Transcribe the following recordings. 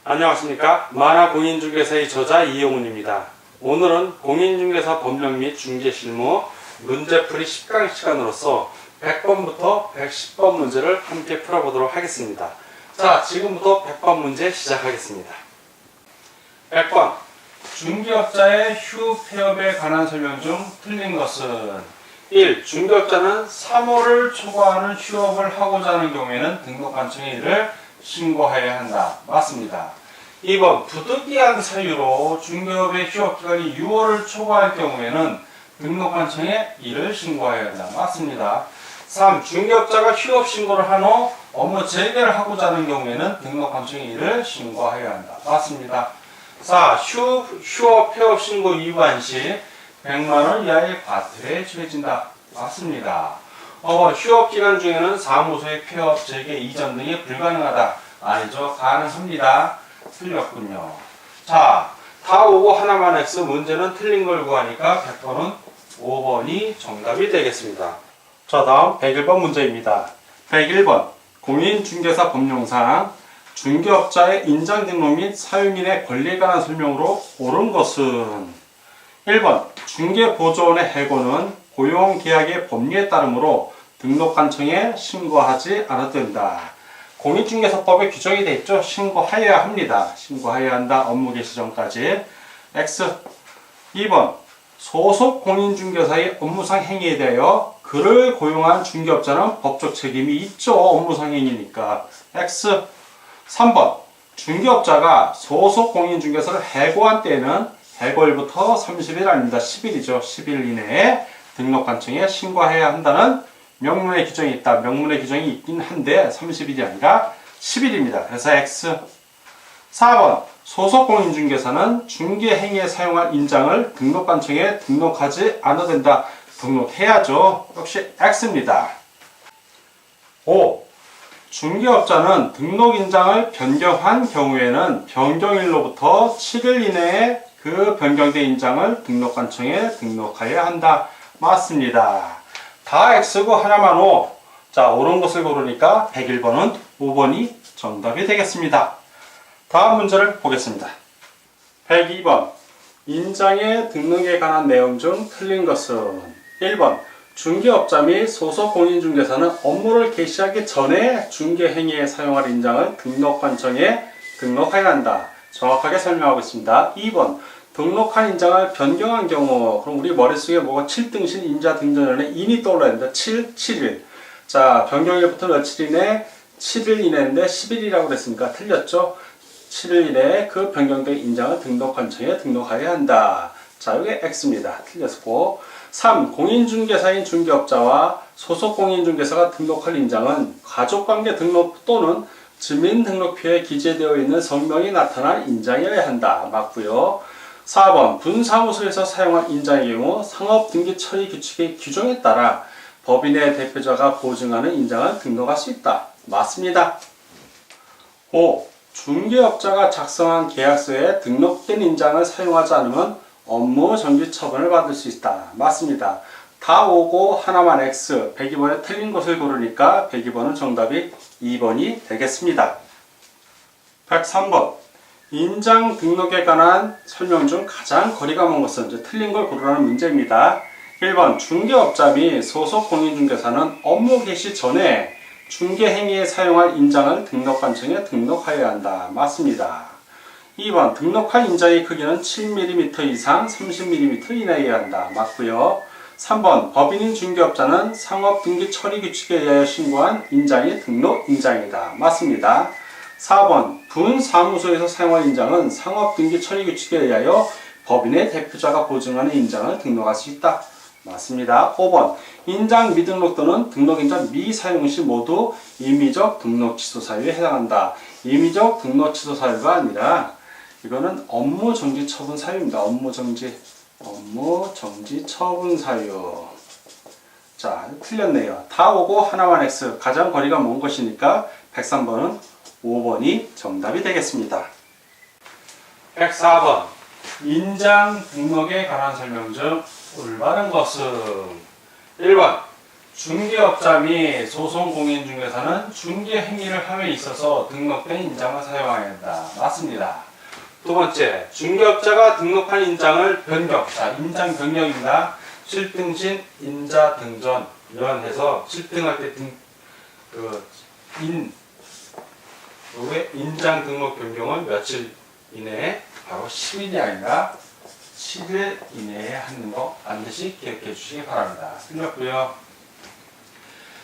안녕하십니까. 만화공인중개사의 저자 이용훈입니다. 오늘은 공인중개사 법령 및 중개실무 문제풀이 10강 시간으로서 100번부터 110번 문제를 함께 풀어보도록 하겠습니다. 자, 지금부터 100번 문제 시작하겠습니다. 100번. 중개업자의 휴 폐업에 관한 설명 중 틀린 것은 1. 중개업자는 3호를 초과하는 휴업을 하고자 하는 경우에는 등록관청에 이를 신고해야 한다. 맞습니다. 2번. 부득이한 사유로 중개업의 휴업기간이 6월을 초과할 경우에는 등록관청에 이를 신고해야 한다. 맞습니다. 3. 중개업자가 휴업 신고를 한 후 업무 재개를 하고자 하는 경우에는 등록관청에 이를 신고해야 한다. 맞습니다. 4. 휴업 폐업 신고 위반 시 100만원 이하의 과태료에 처해진다. 맞습니다. 휴업 기간 중에는 사무소의 폐업, 재개, 이전 등이 불가능하다. 아니죠. 가능합니다. 틀렸군요. 자, 다 오고 하나만 X. 문제는 틀린 걸 구하니까 100번은 5번이 정답이 되겠습니다. 자, 다음 101번 문제입니다. 101번. 공인중개사 법령상 중개업자의 인장 등록 및 사유민의 권리에 관한 설명으로 옳은 것은 1번. 중개보조원의 해고는 고용계약의 법리에 따르므로 등록관청에 신고하지 않아도 된다. 공인중개사법에 규정이 되어 있죠. 신고하여야 합니다. 신고하여야 한다. 업무 개시 전까지. X. 2번. 소속 공인중개사의 업무상 행위에 대하여 그를 고용한 중개업자는 법적 책임이 있죠. 업무상 행위니까. X. 3번. 중개업자가 소속 공인중개사를 해고한 때에는 해고일부터 30일 아닙니다. 10일이죠. 10일 이내에 등록관청에 신고해야 한다는 명문의 규정이 있다. 명문의 규정이 있긴 한데 30일이 아니라 10일입니다. 그래서 X. 4번. 소속 공인중개사는 중개행위에 사용할 인장을 등록관청에 등록하지 않아도 된다. 등록해야죠. 역시 X입니다. 5. 중개업자는 등록인장을 변경한 경우에는 변경일로부터 7일 이내에 그 변경된 인장을 등록관청에 등록하여야 한다. 맞습니다. 다 X고 하나만 O. 자, 옳은 것을 고르니까 101번은 5번이 정답이 되겠습니다. 다음 문제를 보겠습니다. 102번. 인장의 등록에 관한 내용 중 틀린 것은 1번. 중개업자 및 소속 공인중개사는 업무를 개시하기 전에 중개행위에 사용할 인장을 등록관청에 등록해야 한다. 정확하게 설명하고 있습니다. 2번. 등록한 인장을 변경한 경우, 그럼 우리 머릿속에 뭐가 7등신 인자 등전에 인이 떠올라야 된다. 7일. 자, 변경일부터 며칠 이내? 7일 이내인데 10일이라고 그랬으니까 틀렸죠? 7일 이내에 그 변경된 인장을 등록관청에 등록해야 한다. 자, 이게 X입니다. 틀렸고. 3. 공인중개사인 중개업자와 소속 공인중개사가 등록할 인장은 가족관계 등록 또는 주민등록표에 기재되어 있는 성명이 나타난 인장이어야 한다. 맞고요. 4번. 분사무소에서 사용한 인장의 경우 상업등기 처리 규칙의 규정에 따라 법인의 대표자가 보증하는 인장을 등록할 수 있다. 맞습니다. 5. 중개업자가 작성한 계약서에 등록된 인장을 사용하지 않으면 업무 정지 처분을 받을 수 있다. 맞습니다. 다 오고 하나만 X. 102번에 틀린 것을 고르니까 102번은 정답이 2번이 되겠습니다. 103번. 인장 등록에 관한 설명 중 가장 거리가 먼 것은 이제 틀린 걸 고르라는 문제입니다. 1번. 중개업자 및 소속 공인중개사는 업무 개시 전에 중개행위에 사용할 인장을 등록관청에 등록하여야 한다. 맞습니다. 2번. 등록한 인장의 크기는 7mm 이상 30mm 이내여야 한다. 맞고요. 3번. 법인인 중개업자는 상업등기 처리 규칙에 의하여 신고한 인장이 등록 인장이다. 맞습니다. 4번. 분사무소에서 사용할 인장은 상업등기 처리 규칙에 의하여 법인의 대표자가 보증하는 인장을 등록할 수 있다. 맞습니다. 5번. 인장 미등록 또는 등록인장 미사용 시 모두 임의적 등록 취소 사유에 해당한다. 임의적 등록 취소 사유가 아니라 이거는 업무 정지 처분 사유입니다. 업무 정지 처분 사유. 자, 틀렸네요. 다 오고 하나만 X. 가장 거리가 먼 것이니까 103번은 5번이 정답이 되겠습니다. 104번. 인장 등록에 관한 설명 중 올바른 것은 1번. 중개업자 및 소송공인중개사는 중개 행위를 함에 있어서 등록된 인장을 사용해야 한다. 맞습니다. 두 번째, 중개업자가 등록한 인장을 변경. 자, 인장 변경입니다. 실등신, 인자 등전 이런 해서 실등할 때 인장 등록 변경은 며칠 이내에 바로 10일이 아니라 7일 이내에 하는 거 반드시 기억해 주시기 바랍니다. 틀렸고요.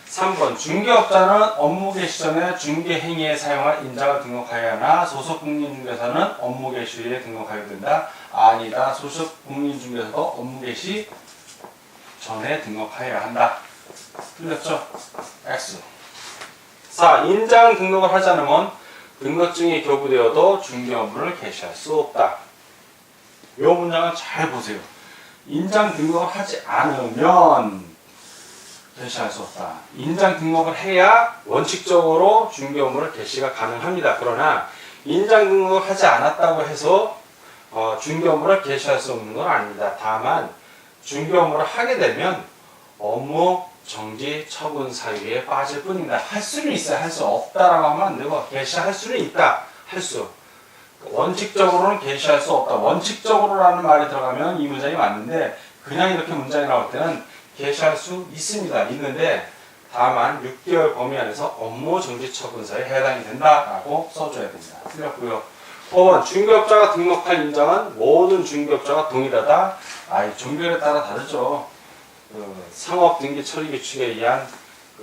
3번 중개업자는 업무 개시 전에 중개 행위에 사용할 인장을 등록하여야 하나 소속 공인중개사는 업무 개시 후에 등록하여야 된다. 아니다. 소속 공인중개사도 업무 개시 전에 등록하여야 한다. 틀렸죠? X. 4. 인장 등록을 하지 않으면 등록증이 교부되어도 중개 업무를 개시할 수 없다. 이 문장을 잘 보세요. 인장 등록을 하지 않으면 개시할 수 없다. 인장 등록을 해야 원칙적으로 중개 업무를 개시가 가능합니다. 그러나 인장 등록을 하지 않았다고 해서 중개 업무를 개시할 수 없는 건 아닙니다. 다만 중개 업무를 하게 되면 업무 정지 처분 사유에 빠질 뿐입니다. 할 수는 있어요. 할 수 없다라고 하면 안 되고 개시할 수는 있다. 할 수. 원칙적으로는 개시할 수 없다. 원칙적으로라는 말이 들어가면 이 문장이 맞는데 그냥 이렇게 문장이 나올 때는 개시할 수 있습니다. 있는데 다만 6개월 범위 안에서 업무 정지 처분사에 해당이 된다라고 써줘야 됩니다. 틀렸고요. 5번 중개업자가 등록할 인장은 모든 중개업자가 동일하다. 종결에 따라 다르죠. 상업등기 처리 규칙에 의한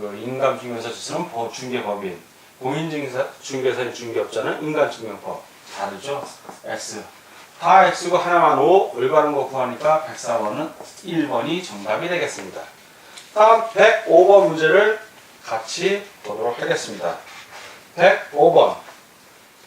인감증명서 지수는 중개법인, 공인중개사인 중개업자는 인감증명법 다르죠. X. 다 X고 하나만 O, 올바른 거 구하니까 104번은 1번이 정답이 되겠습니다. 다음 105번 문제를 같이 보도록 하겠습니다. 105번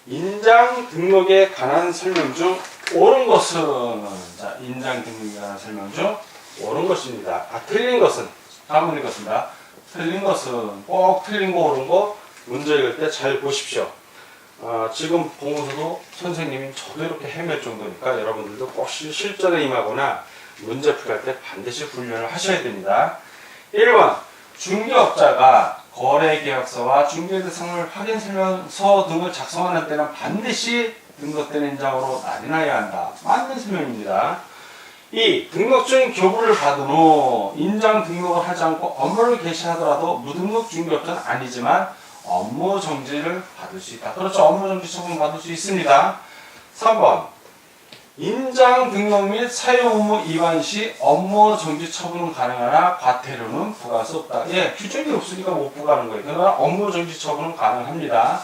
인장 등록에 관한 설명 중 옳은 것은 자, 인장 등록에 관한 설명 중 옳은 것입니다. 틀린 것은 다음 읽었습니다. 틀린 것은 꼭 틀린 거 옳은 거 문제 읽을 때 잘 보십시오. 지금 보면서도 선생님이 저도 이렇게 헤맬 정도니까 여러분들도 꼭 실전에 임하거나 문제 풀이할 때 반드시 훈련을 하셔야 됩니다. 1번 중개업자가 거래계약서와 중개대상물 확인설명서 등을 작성하는 때는 반드시 등록된 인장으로 날인하여야 한다. 맞는 설명입니다. 2. 등록증 교부를 받은 후 인장 등록을 하지 않고 업무를 개시하더라도 무등록 중개업자는 아니지만 업무 정지를 받을 수 있다. 그렇죠. 업무 정지 처분 받을 수 있습니다. 3번 인장 등록 및 사용 의무 위반 시 업무 정지 처분은 가능하나 과태료는 부과할 수 없다. 예, 규정이 없으니까 못 부과하는 거예요. 그러나 업무 정지 처분은 가능합니다.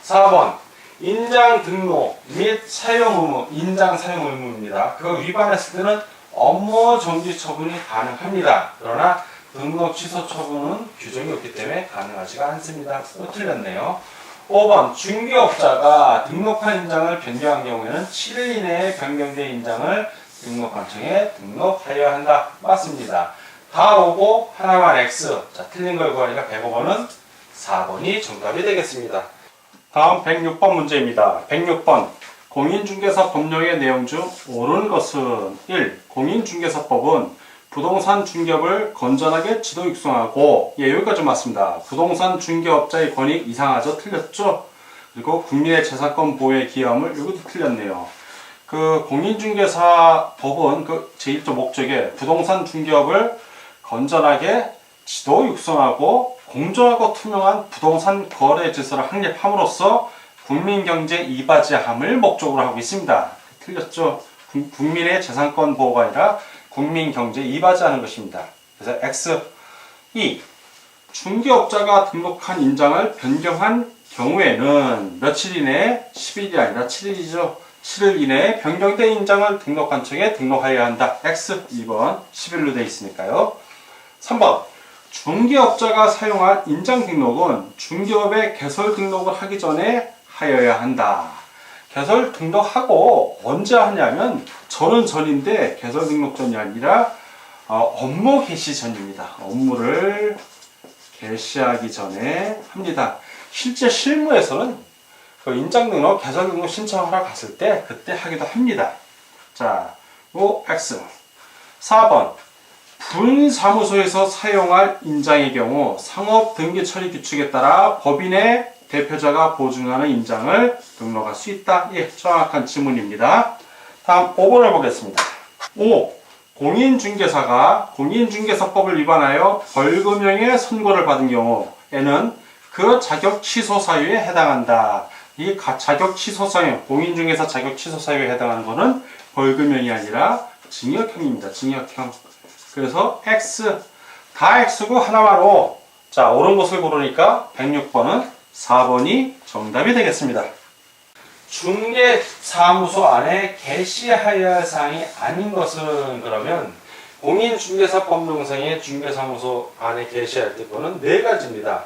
4번 인장 등록 및 사용 의무, 인장 사용 의무입니다. 그거 위반했을 때는 업무 정지 처분이 가능합니다. 그러나 등록 취소 처분은 규정이 없기 때문에 가능하지가 않습니다. 또 틀렸네요. 5번 중개업자가 등록한 인장을 변경한 경우에는 7일 이내에 변경된 인장을 등록관청에 등록하여야 한다. 맞습니다. 다 오고 하나만 X. 자, 틀린 걸 구하니까 105번은 4번이 정답이 되겠습니다. 다음 106번 문제입니다. 106번 공인중개사 법령의 내용 중 옳은 것은 1. 공인중개사법은 부동산 중개업을 건전하게 지도 육성하고 여기까지 맞습니다. 부동산 중개업자의 권익 이상하죠? 틀렸죠? 그리고 국민의 재산권 보호에 기여함을 이것도 틀렸네요. 공인중개사 법은 제1조 목적에 부동산 중개업을 건전하게 지도 육성하고 공정하고 투명한 부동산 거래 질서를 확립함으로써 국민경제 이바지함을 목적으로 하고 있습니다. 틀렸죠? 국민의 재산권 보호가 아니라 국민 경제에 이바지하는 것입니다. 그래서 X. 2. 중개업자가 등록한 인장을 변경한 경우에는 며칠 이내에 10일이 아니라 7일이죠. 7일 이내에 변경된 인장을 등록관청에 등록하여야 한다. X. 2번 10일로 되어 있으니까요. 3번 중개업자가 사용한 인장 등록은 중개업의 개설 등록을 하기 전에 하여야 한다. 개설 등록하고 언제 하냐면 전인데 개설 등록 전이 아니라 업무 개시 전입니다. 업무를 개시하기 전에 합니다. 실제 실무에서는 인장 등록, 개설 등록 신청하러 갔을 때 그때 하기도 합니다. 자, X. 4번 군사무소에서 사용할 인장의 경우 상업등기 처리 규칙에 따라 법인의 대표자가 보증하는 인장을 등록할 수 있다. 예, 정확한 지문입니다. 다음 5번을 보겠습니다. 5. 공인중개사가 공인중개사법을 위반하여 벌금형의 선고를 받은 경우에는 그 자격 취소 사유에 해당한다. 이 자격 취소 사유, 공인중개사 자격 취소 사유에 해당하는 것은 벌금형이 아니라 징역형입니다. 징역형. 그래서 X, 다 X고 하나만 O. 자, 옳은 것을 고르니까 106번은 4번이 정답이 되겠습니다. 중개사무소 안에 게시하여야 할 사항이 아닌 것은 그러면 공인중개사법령상의 중개사무소 안에 게시할 때 거는 4가지입니다.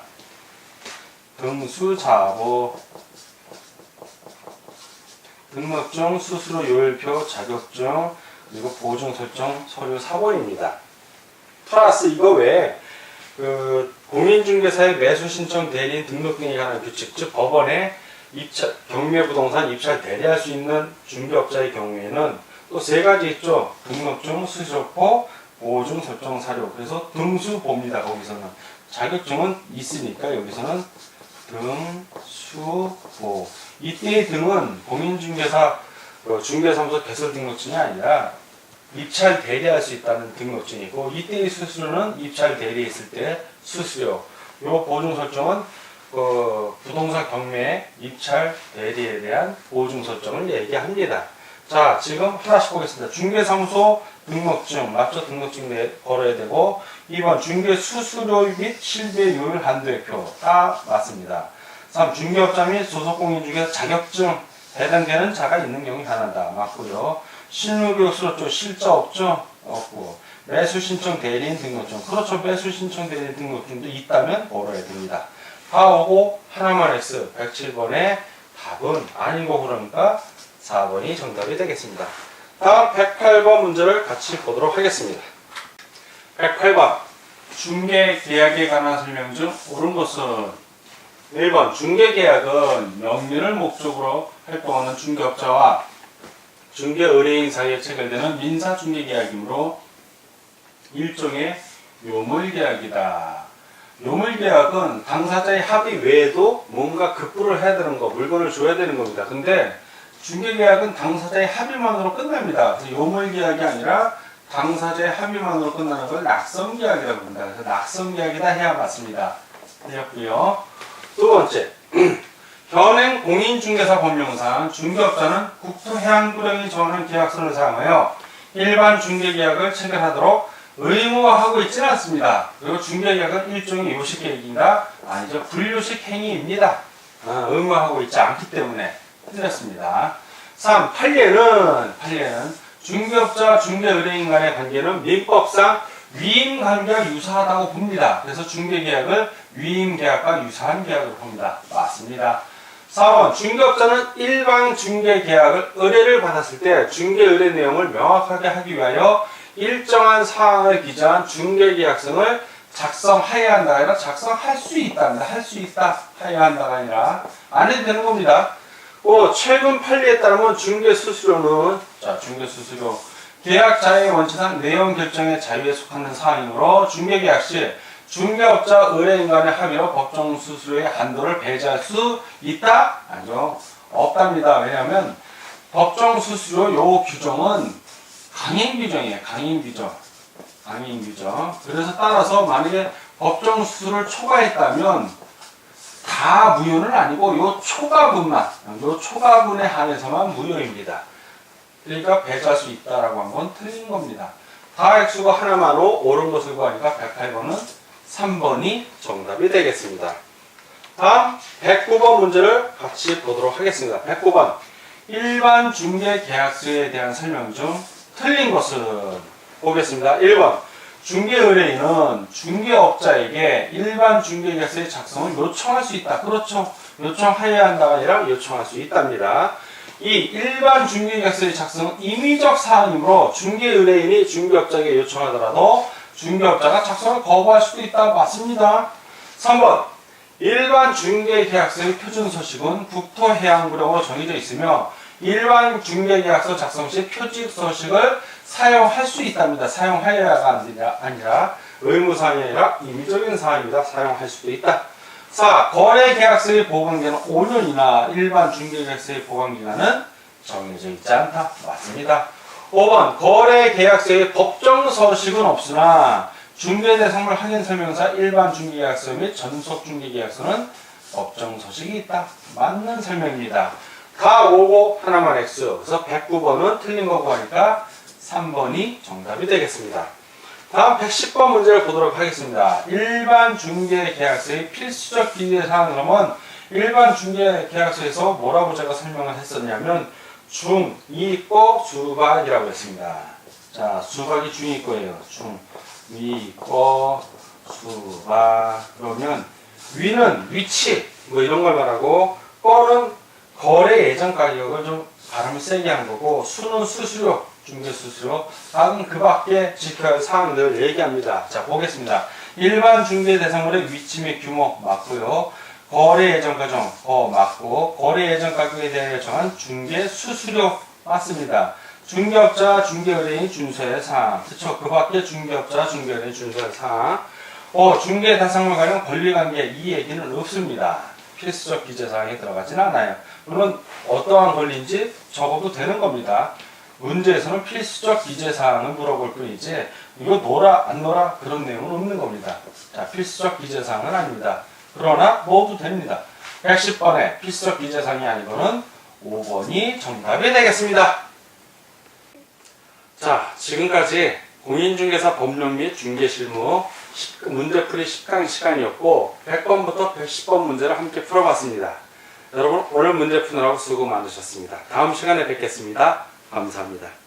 등수자보, 등록증, 수수료 요율표, 자격증, 그리고 보증 설정, 서류 사본입니다. 플러스 이거 외에 공인중개사의 매수 신청 대리인 등록 등에 관한 규칙, 즉 법원에 경매부동산 입찰 대리할 수 있는 중개업자의 경우에는 또 3가지 있죠. 등록증, 수수료표, 보증 설정 사료. 그래서 등수보입니다. 거기서는 자격증은 있으니까 여기서는 등수보. 이때의 등은 공인중개사 중개사무소 개설 등록증이 아니라 입찰 대리할 수 있다는 등록증이고, 이때의 수수료는 입찰 대리했을 때 수수료. 요 보증 설정은 부동산 경매 입찰 대리에 대한 보증 설정을 얘기합니다. 자, 지금 하나씩 보겠습니다. 중개사무소 등록증, 맞죠? 등록증 걸어야 되고, 2번 중개 수수료 및 실비요율 한도액표 다 맞습니다. 3. 중개업자 및 소속공인중개사 자격증 해당되는 자가 있는 경우 하나다. 맞고요. 실무교육 수료증 실자 없죠? 없고. 매수 신청 대리인 등록증. 그렇죠. 매수 신청 대리인 등록증도 있다면 걸어야 됩니다. 다 오고 하나만 X. 107번의 답은 아닌 거 그러니까 4번이 정답이 되겠습니다. 다음 108번 문제를 같이 보도록 하겠습니다. 108번 중개계약에 관한 설명 중 옳은 것은 1번 중개계약은 명의를 목적으로 활동하는 중개업자와 중개의뢰인 사이에 체결되는 민사중개계약이므로 일종의 요물계약이다. 요물계약은 당사자의 합의 외에도 뭔가 급부를 해야 되는 거, 물건을 줘야 되는 겁니다. 근데 중개계약은 당사자의 합의만으로 끝납니다. 그래서 요물계약이 아니라 당사자의 합의만으로 끝나는 걸 낙성계약이라고 합니다. 그래서 낙성계약이다 해야 맞습니다. 되었고요. 두 번째, 현행 공인중개사 법령상 중개업자는 국토해양부령이 정하는 계약서를 사용하여 일반 중개계약을 체결하도록 의무화하고 있지는 않습니다. 그리고 중개계약은 일종의 요식계약인가? 아니죠. 불요식 행위입니다. 의무화하고 있지 않기 때문에 틀렸습니다. 3. 판례는 중개업자와 중개의뢰인 간의 관계는 민법상 위임관계와 유사하다고 봅니다. 그래서 중개계약을 위임계약과 유사한 계약으로 봅니다. 맞습니다. 4번 중개업자는 일반 중개계약을 의뢰를 받았을 때 중개의뢰 내용을 명확하게 하기 위하여 일정한 사항을 기재한 중개계약서를 작성해야 한다가 아니라 작성할 수 있답니다. 할 수 있다 해야 한다가 아니라 안 해도 되는 겁니다. 최근 판례에 따르면 중개수수료는 중개수수료 계약자의 원칙상 내용 결정의 자유에 속하는 사항이므로 중개계약 시 중개업자 의뢰인 간의 합의로 법정 수수료의 한도를 배제할 수 있다? 아니요. 없답니다. 왜냐하면 법정 수수료 요 규정은 강행 규정이에요. 강행 규정. 그래서 따라서 만약에 법정 수수료를 초과했다면 다 무효는 아니고 요 초과분에 한해서만 무효입니다. 그러니까 배제할 수 있다라고 한 건 틀린 겁니다. 다 X가 하나만 옳은 것을 구하니까 108번은 3번이 정답이 되겠습니다. 다음 109번 문제를 같이 보도록 하겠습니다. 109번 일반 중개계약서에 대한 설명 중 틀린 것은 보겠습니다. 1번 중개의뢰인은 중개업자에게 일반 중개계약서의 작성을 요청할 수 있다. 그렇죠. 요청해야 한다가 아니라 요청할 수 있답니다. 이 일반 중개계약서의 작성은 임의적 사항이므로 중개의뢰인이 중개업자에게 요청하더라도 중개업자가 작성을 거부할 수도 있다. 맞습니다. 3번 일반 중개계약서의 표준서식은 국토해양부령으로 정해져 있으며 일반 중개계약서 작성 시 표준서식을 사용할 수 있답니다. 사용하여야가 아니라 의무사항이 아니라 임의적인 사항입니다. 사용할 수도 있다. 자, 거래계약서의 보관기간은 5년이나 일반 중개계약서의 보관기간은 정해져 있지 않다. 맞습니다. 5번 거래계약서의 법정 서식은 없으나 중개대상물 확인설명서 일반 중개계약서 및 전속 중개계약서는 법정 서식이 있다. 맞는 설명입니다. 다 오고 하나만 X. 그래서 109번은 틀린 거고 하니까 3번이 정답이 되겠습니다. 다음 110번 문제를 보도록 하겠습니다. 일반 중개계약서의 필수적 기재사항. 그러면 일반 중개계약서에서 뭐라고 제가 설명을 했었냐면 중이익고 수박이라고 했습니다. 자, 수박이 중이익고예요. 중이익고 수박. 그러면 위는 위치 뭐 이런 걸 말하고 거는 거래 예정 가격을 좀 발음을 세게 한 거고 수는 수수료 중개 수수료 다음 그 밖에 지켜야 할 사항들을 얘기합니다. 자, 보겠습니다. 일반 중개 대상물의 위치 및 규모 맞고요. 거래 예정 가정 맞고 거래 예정 가격에 대해 정한 중개 수수료 맞습니다. 중개업자 중개의뢰인이 준수해야 할 사항. 그렇죠. 그 밖에 중개업자 중개의뢰인이 준수해야 할 사항. 중개 대상물 관련 권리관계 이 얘기는 없습니다. 필수적 기재사항에 들어가진 않아요. 물론 어떠한 권리인지 적어도 되는 겁니다. 문제에서는 필수적 기재사항을 물어볼 뿐이지 이거 넣어라 안 넣어라 그런 내용은 없는 겁니다. 자, 필수적 기재사항은 아닙니다. 그러나 넣어도 됩니다. 110번에 필수적 기재사항이 아니고는 5번이 정답이 되겠습니다. 자, 지금까지 공인중개사 법령 및 중개실무 문제풀이 10강 시간이었고 100번부터 110번 문제를 함께 풀어봤습니다. 여러분 오늘 문제 푸느라고 수고 많으셨습니다. 다음 시간에 뵙겠습니다. 감사합니다.